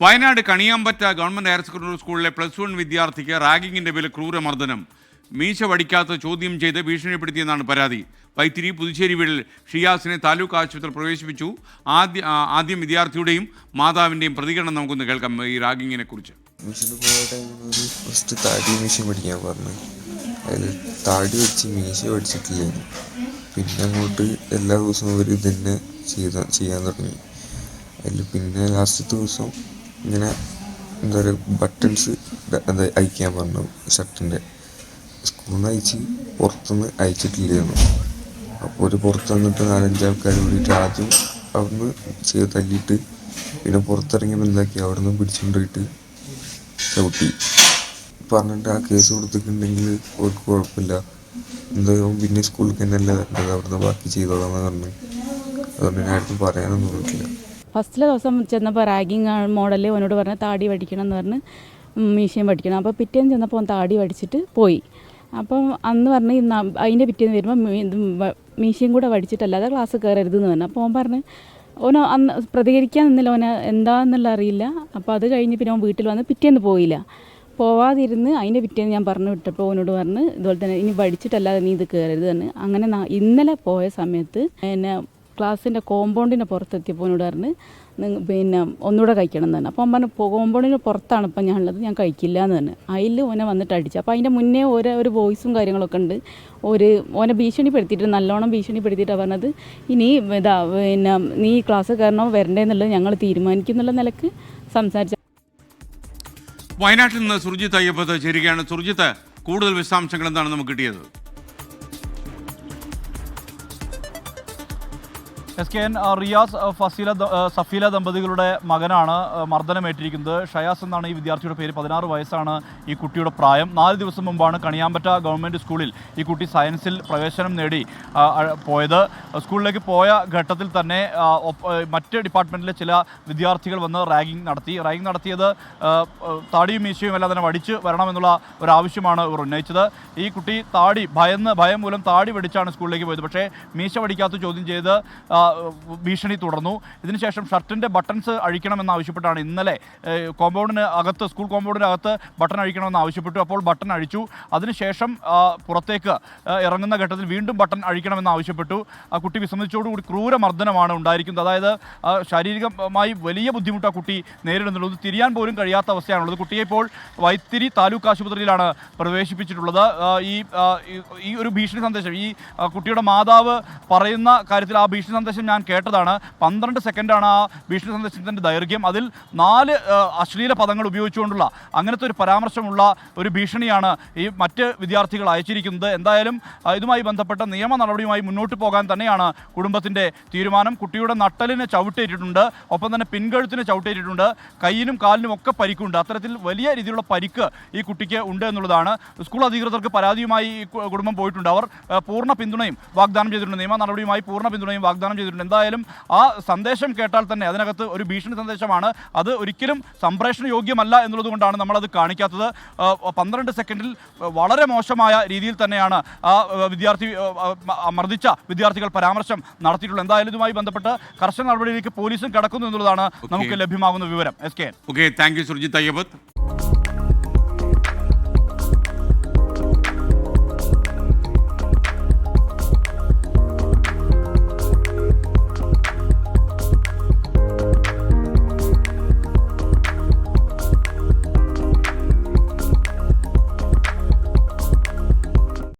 Wayanad Kaniyambetta government higher secondary സ്കൂളിലെ +1 വിദ്യാർത്ഥിക്ക് റാഗിങ്ങിന്റെ പേരിൽ ക്രൂരമർദ്ദനം. മീശ വടിക്കാത്ത ചോദ്യം ചെയ്ത് ഭീഷണിപ്പെടുത്തിയെന്നാണ് പരാതി. വൈത്തിരി പുതുശ്ശേരി വീട്ടിൽ ഷിയാസിനെ താലൂക്ക് ആശുപത്രിയിൽ പ്രവേശിപ്പിച്ചു. ആദ്യം വിദ്യാർത്ഥിയുടെയും മാതാവിൻ്റെയും പ്രതികരണം നമുക്കൊന്ന് കേൾക്കാം ഈ റാഗിങ്ങിനെ കുറിച്ച്. മിഷന് പോയ ടൈമിൽ ഫസ്റ്റ് താടി മീശ പഠിക്കാൻ പറഞ്ഞു. അതിൽ താടി വെച്ച് മീശ പഠിച്ചിട്ടില്ലായിരുന്നു. പിന്നെ അങ്ങോട്ട് എല്ലാ ദിവസവും അവർ ഇതന്നെ ചെയ്യാൻ തുടങ്ങി. അതിൽ പിന്നെ ലാസ്റ്റത്തെ ദിവസം ഇങ്ങനെ എന്താ പറയുക ബട്ടൺസ് അയക്കാൻ പറഞ്ഞു ഷർട്ടിൻ്റെ. സ്കൂളിൽ നിന്ന് അയച്ച് പുറത്തുനിന്ന് അയച്ചിട്ടില്ലായിരുന്നു. അപ്പോൾ ഒരു പുറത്ത് വന്നിട്ട് 4-5 ആൾക്കാർ കൂടിയിട്ട് ആദ്യം അവിടുന്ന് തല്ലിയിട്ട് പിന്നെ പുറത്തിറങ്ങിയപ്പോൾ എന്താക്കി അവിടുന്ന് പിടിച്ചുകൊണ്ടുപോയിട്ട് ചവിട്ടി പറഞ്ഞിട്ട് ആ കേസ് കൊടുത്തിട്ടുണ്ടെങ്കിൽ അവർക്ക് കുഴപ്പമില്ല, എന്തായാലും പിന്നെ സ്കൂളിൽ തന്നെയല്ല വരേണ്ടത്, അവിടുന്ന് ബാക്കി ചെയ്തോളാന്ന് പറഞ്ഞു. അതുകൊണ്ട് ഞാൻ ആർക്കും പറയാനൊന്നും തോന്നിയിട്ടില്ല. ഫസ്റ്റിലെ ദിവസം ചെന്നപ്പോൾ റാഗിങ് മോഡൽ അവനോട് പറഞ്ഞാൽ താടി വടിക്കണം എന്ന് പറഞ്ഞ് മീശയും പഠിക്കണം. അപ്പോൾ പിറ്റേന്ന് ചെന്നപ്പോൾ അവൻ താടി വടിച്ചിട്ട് പോയി. അപ്പം അന്ന് പറഞ്ഞ് അതിൻ്റെ പിറ്റേന്ന് വരുമ്പോൾ മീശയും കൂടെ വടിച്ചിട്ടല്ലാതെ ക്ലാസ് കയറരുതെന്ന് പറഞ്ഞു. അപ്പോൾ അവൻ പറഞ്ഞ് ഓന് അന്ന് പ്രതികരിക്കാൻ നിന്നില്ല, ഓന് എന്താണെന്നുള്ള അറിയില്ല. അപ്പോൾ അത് കഴിഞ്ഞ് പിന്നെ അവൻ വീട്ടിൽ വന്ന് പിറ്റേന്ന് പോയില്ല. പോവാതിരുന്ന് അതിൻ്റെ പിറ്റേന്ന് ഞാൻ പറഞ്ഞു വിട്ടപ്പോൾ അവനോട് പറഞ്ഞ് ഇതുപോലെ തന്നെ ഇനി വടിച്ചിട്ടല്ലാതെ നീ ഇത് കയറരുത് തന്നെ. അങ്ങനെ ഇന്നലെ പോയ സമയത്ത് എന്നെ ക്ലാസ്സിൻ്റെ കോമ്പൗണ്ടിൻ്റെ പുറത്തെത്തിയപ്പോൾ എന്നോട് പറഞ്ഞ് പിന്നെ ഒന്നുകൂടെ കഴിക്കണം എന്ന് പറഞ്ഞു. അപ്പോൾ അവൻ പറഞ്ഞു കോമ്പൗണ്ടിന് പുറത്താണ് ഇപ്പം ഞാനുള്ളത്, ഞാൻ കഴിക്കില്ല എന്ന് പറഞ്ഞു. അതിൽ ഓനെ വന്നിട്ട് അടിച്ചു. അപ്പോൾ അതിൻ്റെ മുന്നേ ഒരു വോയിസും കാര്യങ്ങളൊക്കെ ഉണ്ട്. ഓനെ ഭീഷണിപ്പെടുത്തിയിട്ട് നല്ലോണം ഭീഷണിപ്പെടുത്തിയിട്ടാണ് പറഞ്ഞത് ഇനി പിന്നെ നീ ക്ലാസ് കയറണോ വരണ്ടേ എന്നുള്ളത് ഞങ്ങൾ തീരുമാനിക്കുന്നുള്ള നിലക്ക് സംസാരിച്ച. വയനാട്ടിൽ നിന്ന് സുർജിത്ത് അയ്യപ്പത്ത് ചേരുകയാണ്. സുർജിത്ത്, കൂടുതൽ വിശദാംശങ്ങൾ എന്താണ് നമുക്ക് കിട്ടിയത്? SKN റിയാസ് സഫീല ദമ്പതികളുടെ മകനാണ് മർദ്ദനമേറ്റിരിക്കുന്നത്. ഷയാസ് എന്നാണ് ഈ വിദ്യാർത്ഥിയുടെ പേര്. 16 വയസ്സാണ് ഈ കുട്ടിയുടെ പ്രായം. 4 ദിവസം മുമ്പാണ് കണിയാമ്പറ്റ ഗവൺമെൻറ് സ്കൂളിൽ ഈ കുട്ടി സയൻസിൽ പ്രവേശനം നേടി പോയത്. സ്കൂളിലേക്ക് പോയ ഘട്ടത്തിൽ തന്നെ മറ്റ് ഡിപ്പാർട്ട്മെൻറ്റിലെ ചില വിദ്യാർത്ഥികൾ വന്ന് റാഗിങ് നടത്തിയത് താടിയും മീശയും എല്ലാം തന്നെ വടിച്ച് വരണമെന്നുള്ള ഒരു ആവശ്യമാണ് ഇവർ ഉന്നയിച്ചത്. ഈ കുട്ടി ഭയം മൂലം താടി വടിച്ചാണ് സ്കൂളിലേക്ക് പോയത്. പക്ഷേ മീശ വടിക്കാത്ത ചോദ്യം ചെയ്ത് ഭീഷണി തുടർന്നു. ഇതിനുശേഷം ഷർട്ടിൻ്റെ ബട്ടൺസ് അഴിക്കണമെന്നാവശ്യപ്പെട്ടാണ് ഇന്നലെ സ്കൂൾ കോമ്പൗണ്ടിനകത്ത് ബട്ടൺ അഴിക്കണമെന്ന് ആവശ്യപ്പെട്ടു. അപ്പോൾ ബട്ടൺ അഴിച്ചു. അതിനുശേഷം പുറത്തേക്ക് ഇറങ്ങുന്ന ഘട്ടത്തിൽ വീണ്ടും ബട്ടൺ അഴിക്കണമെന്ന് ആവശ്യപ്പെട്ടു. ആ കുട്ടി വിസമ്മതിച്ചോടുകൂടി ക്രൂരമർദ്ദനമാണ് ഉണ്ടായിരിക്കുന്നത്. അതായത് ശാരീരികമായി വലിയ ബുദ്ധിമുട്ട് ആ കുട്ടി നേരിടുന്നുള്ളത്. തിരിയാൻ പോലും കഴിയാത്ത അവസ്ഥയാണുള്ളത്. കുട്ടിയെ ഇപ്പോൾ വൈത്തിരി താലൂക്ക് ആശുപത്രിയിലാണ് പ്രവേശിപ്പിച്ചിട്ടുള്ളത്. ഈ ഒരു ഭീഷണി സന്ദേശം ഈ കുട്ടിയുടെ മാതാവ് പറയുന്ന കാര്യത്തിൽ ആ ഭീഷണി സന്ദേശം ഞാൻ കേട്ടതാണ്. 12 സെക്കൻഡാണ് ആ ഭീഷണി സന്ദേശത്തിൻ്റെ ദൈർഘ്യം. അതിൽ 4 അശ്ലീല പദങ്ങൾ ഉപയോഗിച്ചുകൊണ്ടുള്ള അങ്ങനത്തെ ഒരു പരാമർശമുള്ള ഒരു ഭീഷണിയാണ് ഈ മറ്റ് വിദ്യാർത്ഥികൾ അയച്ചിരിക്കുന്നത്. എന്തായാലും ഇതുമായി ബന്ധപ്പെട്ട നിയമ നടപടിയുമായി മുന്നോട്ട് പോകാൻ തന്നെയാണ് കുടുംബത്തിൻ്റെ തീരുമാനം. കുട്ടിയുടെ നട്ടലിന് ചവിട്ടേറ്റിട്ടുണ്ട്, ഒപ്പം തന്നെ പിൻകഴുത്തിന് ചവിട്ടേറ്റിട്ടുണ്ട്, കയ്യിനും കാലിനും ഒക്കെ പരിക്കുണ്ട്. അത്തരത്തിൽ വലിയ രീതിയിലുള്ള പരിക്ക് ഈ കുട്ടിക്ക് ഉണ്ട് എന്നുള്ളതാണ്. സ്കൂൾ അധികൃതർക്ക് പരാതിയുമായി ഈ കുടുംബം പോയിട്ടുണ്ട്. അവർ പൂർണ്ണ പിന്തുണയും വാഗ്ദാനം ചെയ്തിട്ടുണ്ട്. നിയമ നടപടിയുമായി പൂർണ്ണ പിന്തുണയും വാഗ്ദാനം ചെയ്തിട്ടുണ്ട്. എന്തായാലും ആ സന്ദേശം കേട്ടാൽ തന്നെ അതിനകത്ത് ഒരു ഭീഷണി സന്ദേശമാണ്. അത് ഒരിക്കലും സംപ്രേഷണ യോഗ്യമല്ല എന്നുള്ളത് കൊണ്ടാണ് നമ്മളത് കാണിക്കാത്തത്. 12 സെക്കൻഡിൽ വളരെ മോശമായ രീതിയിൽ തന്നെയാണ് ആ മർദ്ദിച്ച വിദ്യാർത്ഥികൾ പരാമർശം നടത്തിയിട്ടുള്ളത്. എന്തായാലും ഇതുമായി ബന്ധപ്പെട്ട് കർശന നടപടിയിലേക്ക് പോലീസും കടക്കുന്നു എന്നുള്ളതാണ് നമുക്ക് ലഭ്യമാകുന്ന വിവരം. SKN. Okay, thank you Surjit Ayyappath.